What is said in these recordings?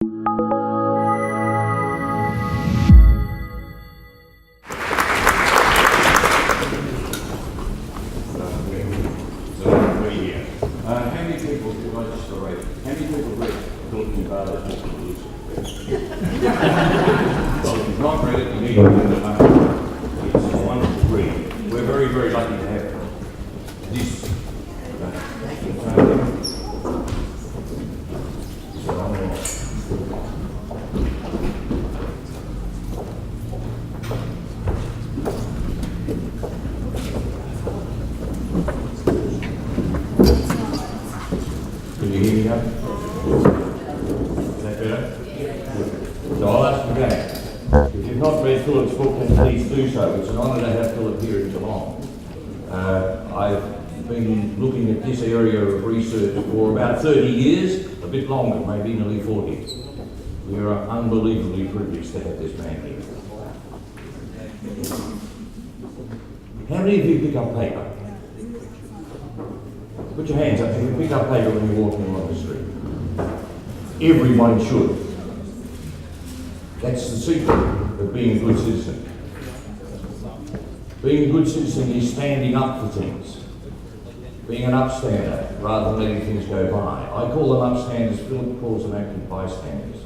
How many people, if I just array, how many people read Philip about it? Well, if you've not read it, you need to read it. It's a wonderful read. We're very, very lucky to have this. Can you hear me now? Is that better? So I'll ask you again. If you've not read Philip's book, then please do so. It's an honour to have Philip here in Geelong. I've been looking at this area of research for about 30 years, a bit longer, maybe nearly 40. We are unbelievably privileged to have this man here. How many of you pick up paper? Put your hands up if you pick up paper when you're walking along the street. Everyone should. That's the secret of being a good citizen. Being a good citizen is standing up for things. Being an upstander rather than letting things go by. I call them upstanders, Philip calls them active bystanders.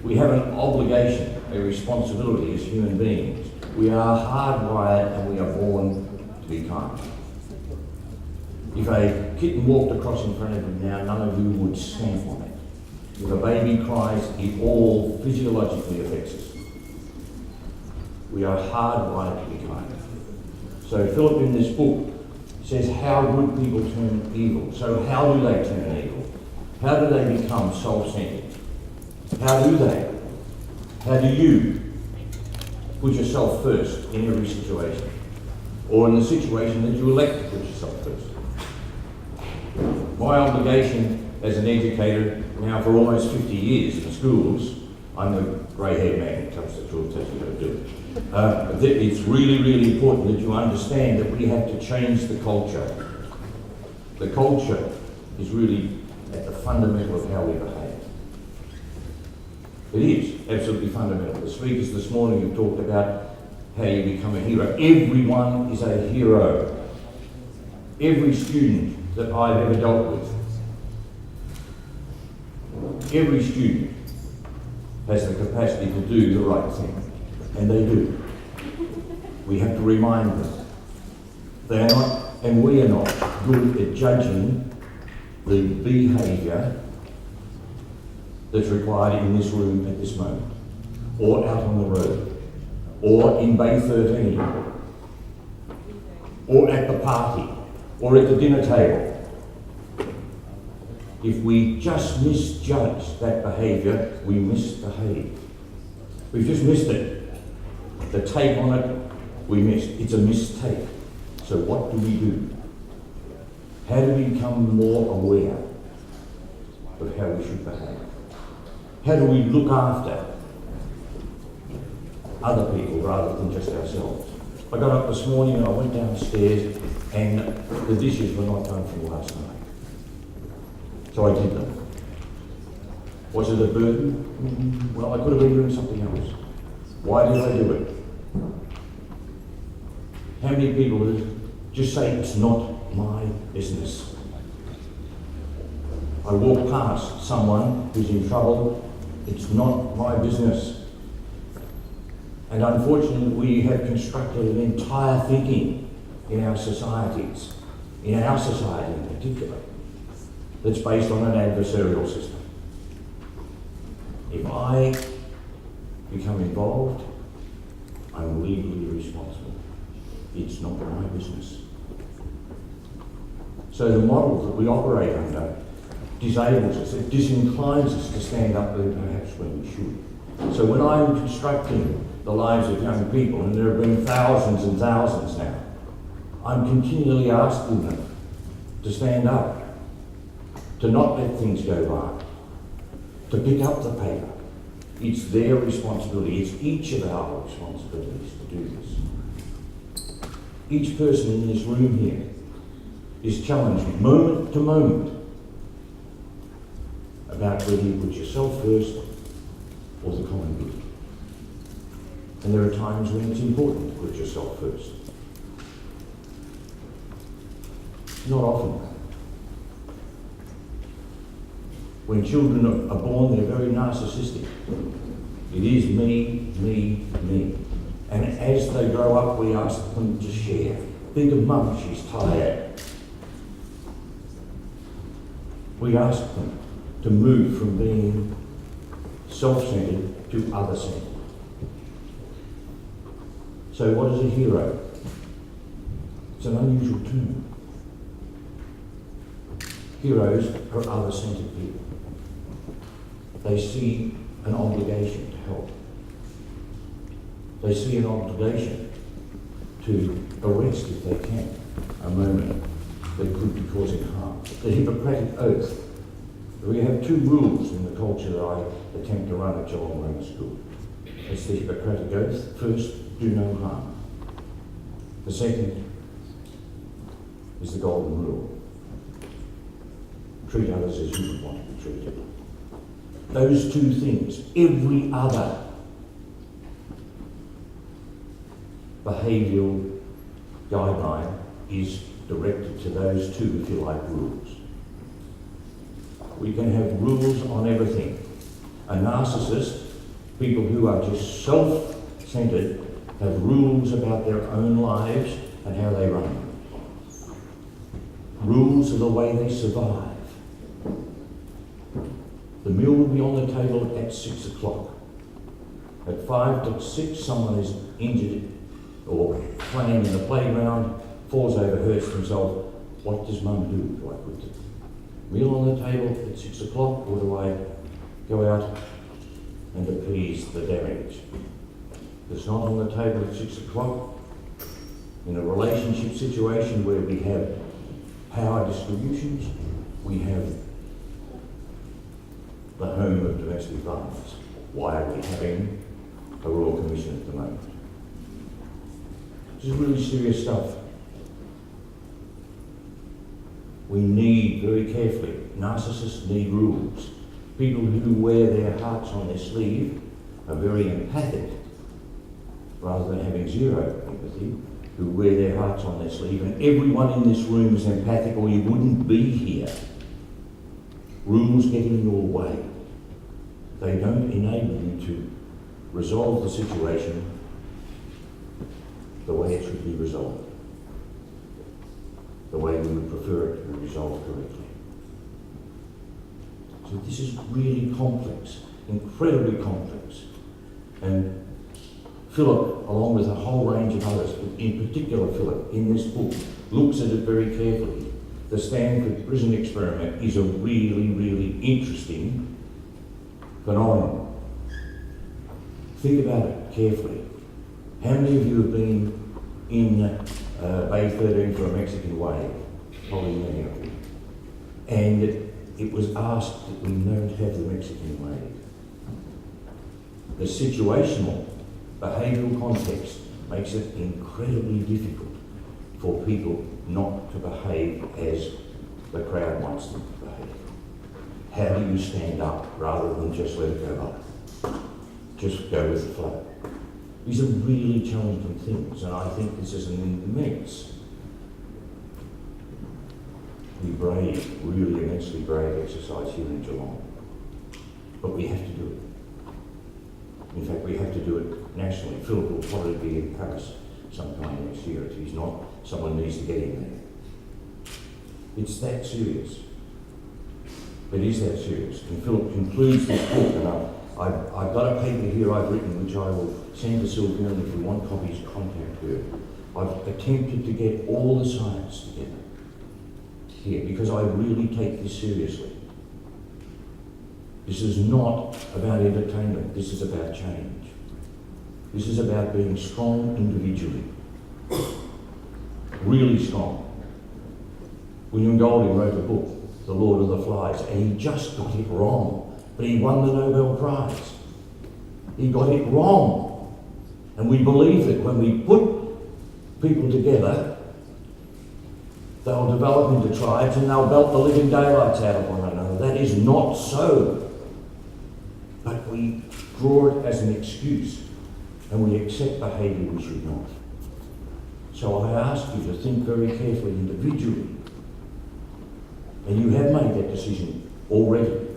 We have an obligation, a responsibility as human beings. We are hardwired and we are born to be kind. If a kitten walked across in front of you now, none of you would stamp on it. If a baby cries, it all physiologically affects us. We are hardwired to be kind. So Philip in this book says how good people turn evil. So how do they turn evil? How do they become self-centered? How do they? How do you put yourself first in every situation? Or in the situation that you elect to put yourself first? My obligation as an educator now for almost 50 years in schools, I'm the grey-haired man who comes to school, tells you how to do it. It's really, really important that you understand that we have to change the culture. The culture is really at the fundamental of how we behave. It is absolutely fundamental. The speakers this morning have talked about how you become a hero. Everyone is a hero. Every student that I've ever dealt with, every student has the capacity to do the right thing, and they do. We have to remind them. They are not, and we are not, good at judging the behaviour that's required in this room at this moment, or out on the road, or in Bay 13, or at the party, or at the dinner table. If we just misjudge that behaviour, we misbehave. We've just missed it. The take on it, we missed. It's a mistake. So what do we do? How do we become more aware of how we should behave? How do we look after other people rather than just ourselves? I got up this morning and I went downstairs and the dishes were not done from last night. So I did them. Was it a burden? Well, I could have been doing something else. Why did I do it? How many people just say it's not my business? I walk past someone who's in trouble, it's not my business. And unfortunately, we have constructed an entire thinking in our societies, in our society in particular, that's based on an adversarial system. If I become involved, I'm legally responsible. It's not my business. So the model that we operate under disables us, it disinclines us to stand up there perhaps when we should. So when I'm constructing the lives of young people, and there have been thousands and thousands now, I'm continually asking them to stand up, to not let things go by, to pick up the paper. It's their responsibility. It's each of our responsibilities to do this. Each person in this room here is challenged moment to moment about whether you put yourself first or the common good. And there are times when it's important to put yourself first. Not often. When children are born, they're very narcissistic. It is me, me, me. And as they grow up, we ask them to share. Think of Mum, she's tired. We ask them to move from being self-centred to other-centred. So what is a hero? It's an unusual term. Heroes are other-centred people. They see an obligation to help. They see an obligation to arrest, if they can, a moment that could be causing harm. The Hippocratic Oath. We have two rules in the culture that I attempt to run at Geelong Grammar School. It's the Hippocratic Oath. First, do no harm. The second is the Golden Rule. Treat others as you would want to be treated. Those two things, every other behavioural guideline is directed to those two, if you like, rules. We can have rules on everything. A narcissist, people who are just self-centred, have rules about their own lives and how they run them. Rules are the way they survive. The meal will be on the table at 6 o'clock. At 5 to 6, someone is injured or playing in the playground, falls over, hurts himself. What does Mum do? Do I put the meal on the table at 6 o'clock, or do I go out and appease the damage? If it's not on the table at 6 o'clock, in a relationship situation where we have power distributions, we have the home of domestic violence. Why are we having a Royal Commission at the moment? This is really serious stuff. We need, very carefully, narcissists need rules. People who wear their hearts on their sleeve are very empathic, rather than having zero empathy, who wear their hearts on their sleeve. And everyone in this room is empathic, or you wouldn't be here. Rules get in your way. They don't enable you to resolve the situation the way it should be resolved, the way we would prefer it to be resolved correctly. So this is really complex, incredibly complex. And Philip, along with a whole range of others, but in particular Philip, in this book, looks at it very carefully. The Stanford prison experiment is a really, really interesting phenomenon. Think about it carefully. How many of you have been in Bay 13 for a Mexican wave? Probably many of you. And it was asked that we don't have the Mexican wave. The situational behavioural context makes it incredibly difficult for people not to behave as the crowd wants them to behave. How do you stand up rather than just let it go by? Just go with the flow. These are really challenging things, and I think this is an immensely brave, really immensely brave exercise here in Geelong. But we have to do it. In fact, we have to do it nationally. Philip will probably be in Paris sometime next year. If he's not, someone needs to get him there. It's that serious. It is that serious. And Philip concludes this book, and I've got a paper here I've written, which I will send to Sylvia, and if you want copies, contact her. I've attempted to get all the science together here, because I really take this seriously. This is not about entertainment, this is about change. This is about being strong individually. Really strong. William Golding wrote a book, The Lord of the Flies, and he just got it wrong. But he won the Nobel Prize. He got it wrong. And we believe that when we put people together, they'll develop into tribes and they'll belt the living daylights out of one another. other. That is not so. But we draw it as an excuse and we accept behaviour we should not. So I ask you to think very carefully individually. And you have made that decision already.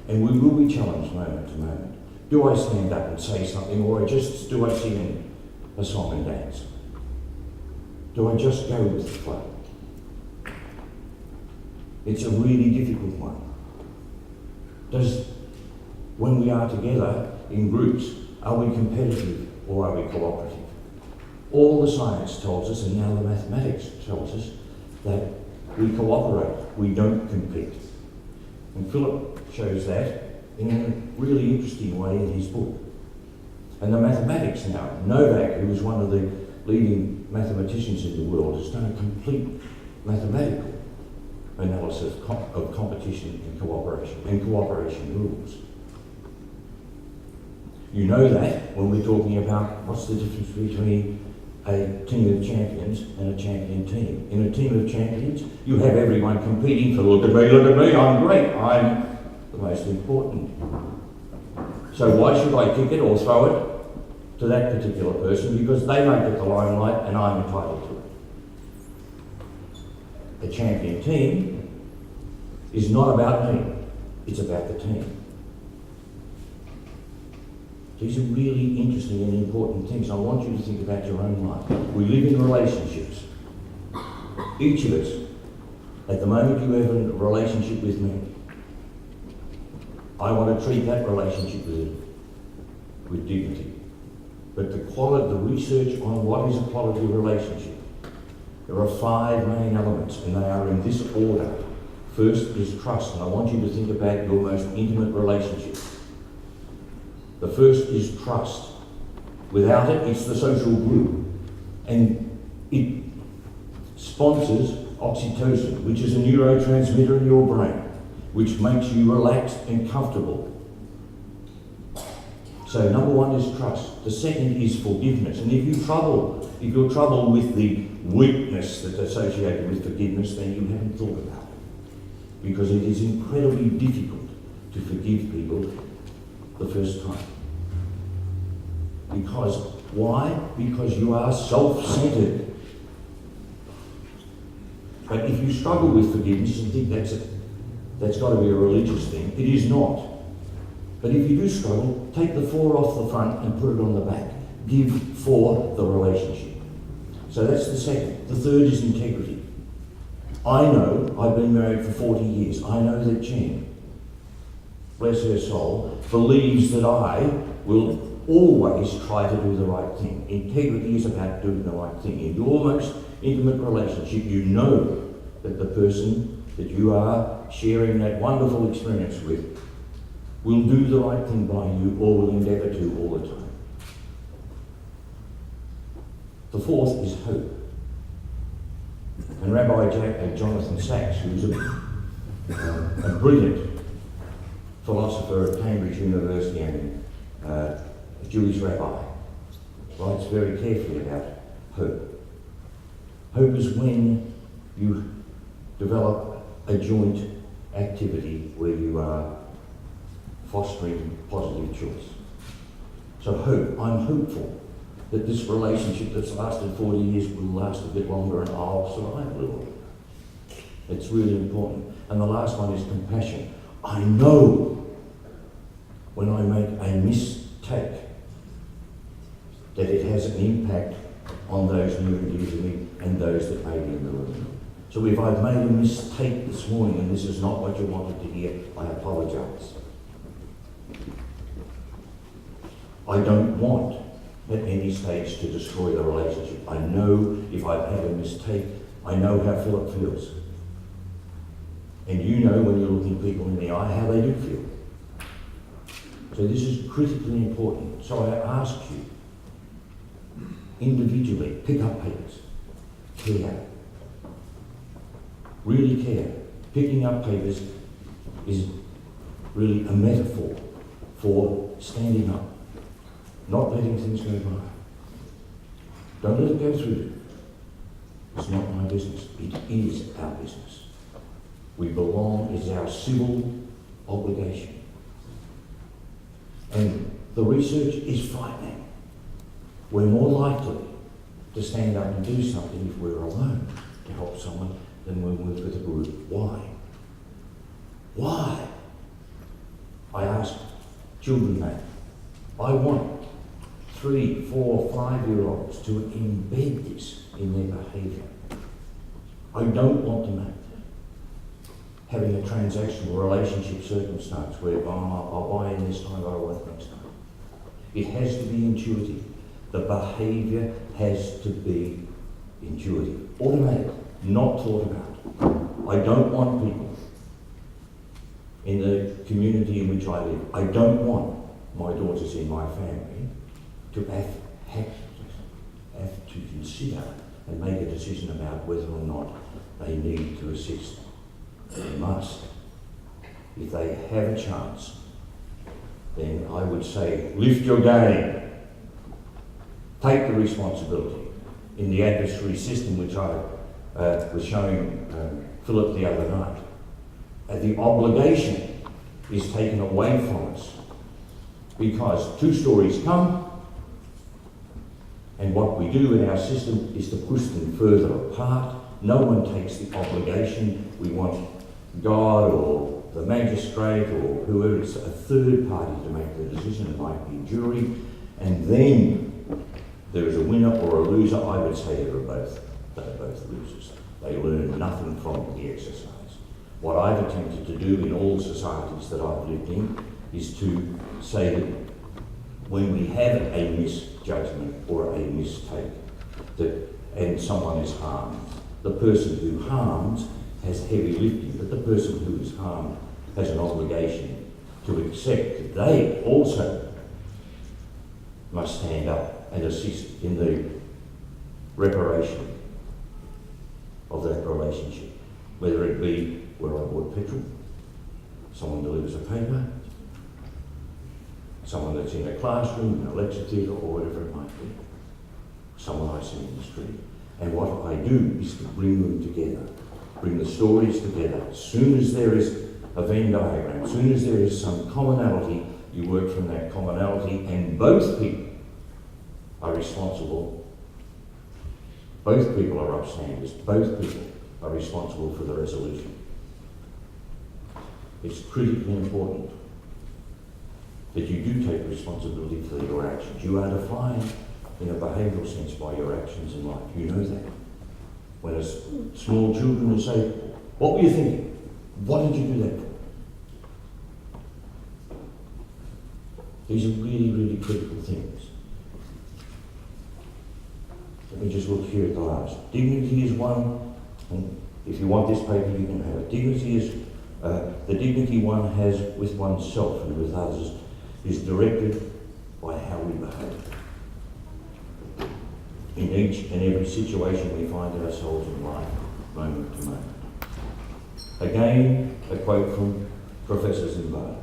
And we will be challenged moment to moment. Do I stand up and say something, or do I sing a song and dance? Do I just go with the flow? It's a really difficult one. When we are together in groups, are we competitive or are we cooperative? All the science tells us, and now the mathematics tells us, that we cooperate, we don't compete. And Philip shows that in a really interesting way in his book. And the mathematics now, Novak, who is one of the leading mathematicians in the world, has done a complete mathematical analysis of competition and cooperation rules. You know that when we're talking about what's the difference between a team of champions and a champion team. In a team of champions, you have everyone competing for look at me, I'm great, I'm the most important. So why should I kick it or throw it to that particular person? Because they make it the limelight and I'm entitled to it. A champion team is not about me, it's about the team. These are really interesting and important things. I want you to think about your own life. We live in relationships. Each of us, at the moment you have a relationship with me, I want to treat that relationship with dignity. But the research on what is a quality relationship, there are 5 main elements and they are in this order. First is trust, and I want you to think about your most intimate relationship. The first is trust. Without it, it's the social glue. And it sponsors oxytocin, which is a neurotransmitter in your brain, which makes you relaxed and comfortable. So number 1 is trust. The second is forgiveness. And if you're troubled with the weakness that's associated with forgiveness, then you haven't thought about it. Because it is incredibly difficult to forgive people the first time. Because, why? Because you are self-centered. But if you struggle with forgiveness and think that's got to be a religious thing, it is not. But if you do struggle, take the 4 off the front and put it on the back. Give for the relationship. So that's the second. The third is integrity. I know, I've been married for 40 years, I know that Jean, bless her soul, believes that I will always try to do the right thing. Integrity is about doing the right thing. In your most intimate relationship, you know that the person that you are sharing that wonderful experience with will do the right thing by you or will endeavour to all the time. The fourth is hope. And Rabbi Jonathan Sachs, who's a brilliant philosopher at Cambridge University and a Jewish rabbi, writes very carefully about hope. Hope is when you develop a joint activity where you are fostering positive choice. So hope, I'm hopeful that this relationship that's lasted 40 years will last a bit longer and I'll survive a little. It's really important. And the last one is compassion. I know when I make a mistake that it has an impact on those near and dear to me and those that may be in the room. So if I've made a mistake this morning and this is not what you wanted to hear, I apologise. I don't want at any stage to destroy the relationship. I know if I've had a mistake, I know how Philip feels. And you know when you're looking people in the eye how they do feel. So this is critically important. So I ask you, individually, pick up papers, care. Really care. Picking up papers is really a metaphor for standing up, not letting things go by. Don't let it go through you. It's not my business. It is our business. We belong, it's our civil obligation. And the research is frightening. We're more likely to stand up and do something if we're alone to help someone than when we're with a group. Why? Why? I ask children that. I want 3, 4, 5-year-olds to embed this in their behaviour. I don't want them having a transactional relationship circumstance where I'll buy in this time, but I won't next time. It has to be intuitive. The behaviour has to be intuitive, automatic, not thought about. I don't want people in the community in which I live. I don't want my daughters in my family to have to consider and make a decision about whether or not they need to assist. They must. If they have a chance, then I would say, lift your game. Take the responsibility. In the adversary system, which I was showing Philip the other night, the obligation is taken away from us because 2 stories come, and what we do in our system is to push them further apart. No one takes the obligation. We want God or the magistrate or whoever, it's a third party to make the decision. It might be a jury, and then there is a winner or a loser. I would say they're both losers. They learn nothing from the exercise. What I've attempted to do in all societies that I've lived in is to say that when we have a misjudgment or a mistake and someone is harmed, the person who harms has heavy lifting, but the person who is harmed has an obligation to accept that they also must stand up and assist in the reparation of that relationship, whether it be where I bought petrol, someone delivers a paper, someone that's in a classroom, in a lecture theatre, or whatever it might be, someone I see in the street. And what I do is to bring them together, bring the stories together. As soon as there is a Venn diagram, as soon as there is some commonality, you work from that commonality, and both people are responsible. Both people are upstanders. Both people are responsible for the resolution. It's critically important that you do take responsibility for your actions. You are defined in a behavioural sense by your actions in life. You know that. When small children will say, "What were you thinking? What did you do that for?" These are really, really critical things. Let me just look here at the last. Dignity is one, and if you want this paper, you can have it. Dignity is the dignity one has with oneself and with others is directed by how we behave. In each and every situation we find ourselves in life, moment to moment. Again, a quote from Professor Zimbardo,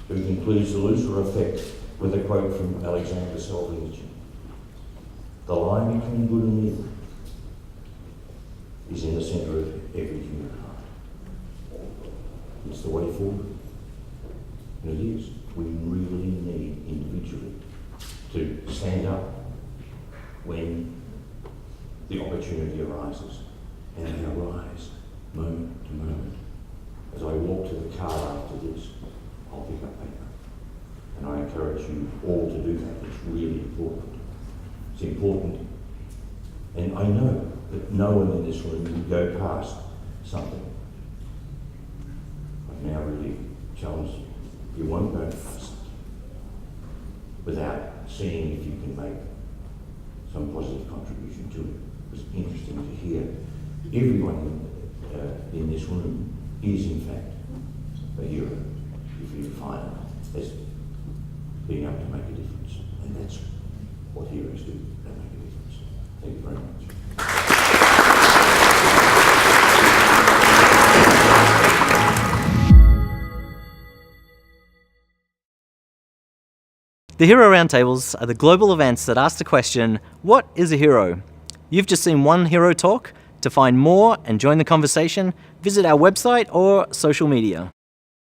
who concludes the looser effect with a quote from Alexander Solzhenitsyn. The line between good and evil is in the centre of every human heart. It's the way forward. And it is. We really need individually to stand up when the opportunity arises, and they arise moment to moment. As I walk to the car after this, I'll pick up paper. And I encourage you all to do that. It's really important. It's important. And I know that no one in this room will go past something. I've now really challenged you. You won't go past it without seeing if you can make some positive contribution to it. It was interesting to hear everyone in this room is in fact a hero if you define it as being able to make a difference. And that's what heroes do, they make a difference. Thank you very much. The Hero Roundtables are the global events that ask the question, what is a hero? You've just seen one hero talk. To find more and join the conversation, visit our website or social media.